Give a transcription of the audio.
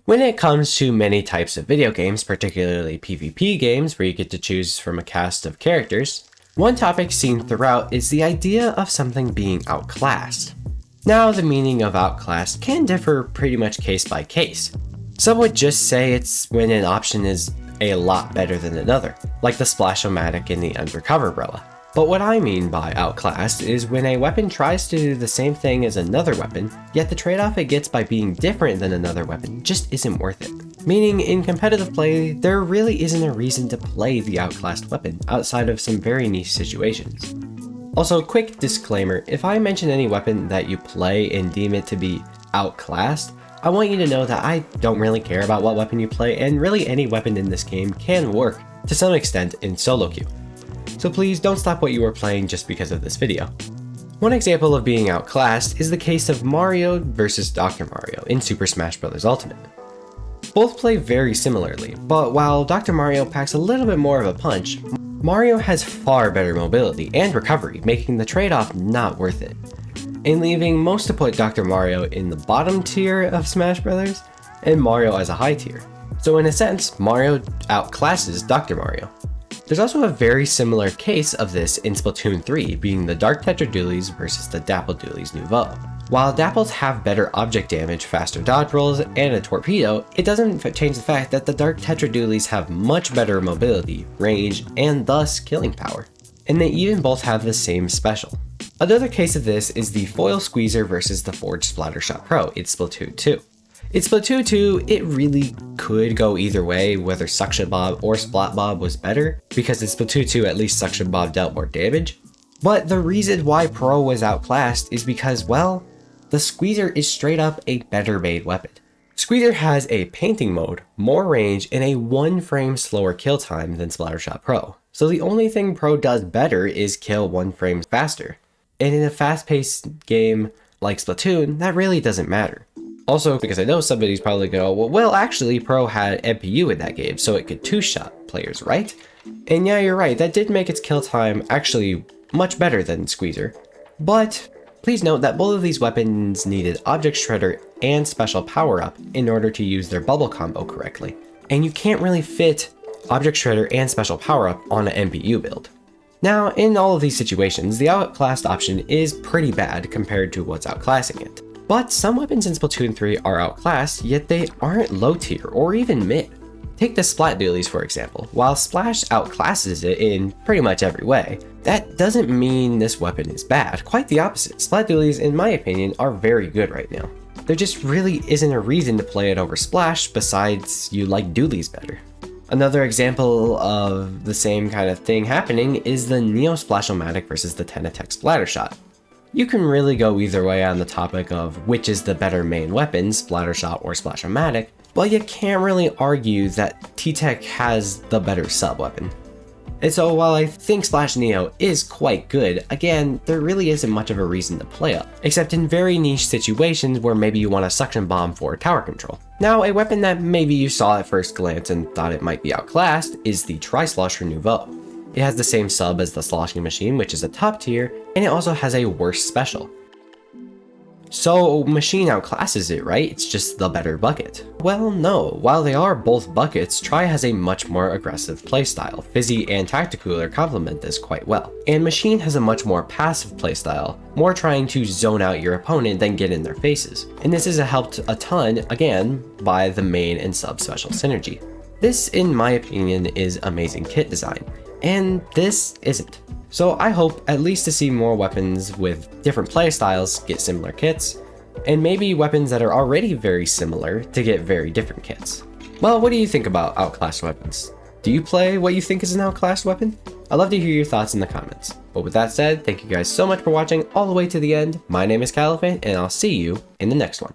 When it comes to many types of video games, particularly PvP games where you get to choose from a cast of characters, one topic seen throughout is the idea of something being outclassed. Now, the meaning of outclassed can differ pretty much case by case. Some would just say it's when an option is a lot better than another, like the Splash-O-Matic in the Undercover umbrella. But what I mean by outclassed is when a weapon tries to do the same thing as another weapon, yet the trade-off it gets by being different than another weapon just isn't worth it. Meaning, in competitive play, there really isn't a reason to play the outclassed weapon outside of some very niche situations. Also, quick disclaimer, if I mention any weapon that you play and deem it to be outclassed, I want you to know that I don't really care about what weapon you play, and really any weapon in this game can work to some extent in solo queue. So please don't stop what you are playing just because of this video. One example of being outclassed is the case of Mario vs Dr. Mario in Super Smash Bros. Ultimate. Both play very similarly, but while Dr. Mario packs a little bit more of a punch, Mario has far better mobility and recovery, making the trade-off not worth it, and leaving most to put Dr. Mario in the bottom tier of Smash Bros. And Mario as a high tier. So in a sense, Mario outclasses Dr. Mario. There's also a very similar case of this in Splatoon 3, being the Dark Tetra Dualies versus the Dapple Dualies Nouveau. While Dapples have better object damage, faster dodge rolls, and a torpedo, it doesn't change the fact that the Dark Tetra Dualies have much better mobility, range, and thus killing power. And they even both have the same special. Another case of this is the Foil Squeezer versus the Forged Splattershot Pro in Splatoon 2. In Splatoon 2, it really could go either way, whether Suction Bob or Splat Bob was better, because in Splatoon 2 at least Suction Bob dealt more damage. But the reason why Pro was outclassed is because, well, the Squeezer is straight up a better made weapon. Squeezer has a painting mode, more range, and a 1 frame slower kill time than Splattershot Pro. So the only thing Pro does better is kill 1 frame faster. And in a fast-paced game like Splatoon, that really doesn't matter. Also, because I know somebody's probably going to go, well, actually, Pro had MPU in that game, so it could two-shot players, right? And yeah, you're right, that did make its kill time actually much better than Squeezer. But please note that both of these weapons needed Object Shredder and Special Power-Up in order to use their bubble combo correctly. And you can't really fit Object Shredder and Special Power-Up on an MPU build. Now, in all of these situations, the outclassed option is pretty bad compared to what's outclassing it. But some weapons in Splatoon 3 are outclassed, yet they aren't low tier or even mid. Take the Splat Dualies for example. While Splash outclasses it in pretty much every way, that doesn't mean this weapon is bad. Quite the opposite. Splat Dualies, in my opinion, are very good right now. There just really isn't a reason to play it over Splash besides you like Dualies better. Another example of the same kind of thing happening is the Neo Splash-O-Matic versus the Tenatech Splattershot. You can really go either way on the topic of which is the better main weapon, Splattershot or Splash-O-Matic, but you can't really argue that T-Tech has the better sub-weapon. And so while I think Splash Neo is quite good, again, there really isn't much of a reason to play it, except in very niche situations where maybe you want a Suction Bomb for tower control. Now, a weapon that maybe you saw at first glance and thought it might be outclassed is the Tri-Slosher Nouveau. It has the same sub as the Sloshing Machine, which is a top tier, and it also has a worse special. So Machine outclasses it, right? It's just the better bucket. Well, no. While they are both buckets, Tri has a much more aggressive playstyle. Fizzy and Tacticooler complement this quite well. And Machine has a much more passive playstyle, more trying to zone out your opponent than get in their faces. And this is helped a ton, again, by the main and sub special synergy. This, in my opinion, is amazing kit design. And this isn't. So I hope at least to see more weapons with different playstyles get similar kits, and maybe weapons that are already very similar to get very different kits. Well, what do you think about outclassed weapons? Do you play what you think is an outclassed weapon? I'd love to hear your thoughts in the comments. But with that said, thank you guys so much for watching all the way to the end. My name is CATLOAFMAN, and I'll see you in the next one.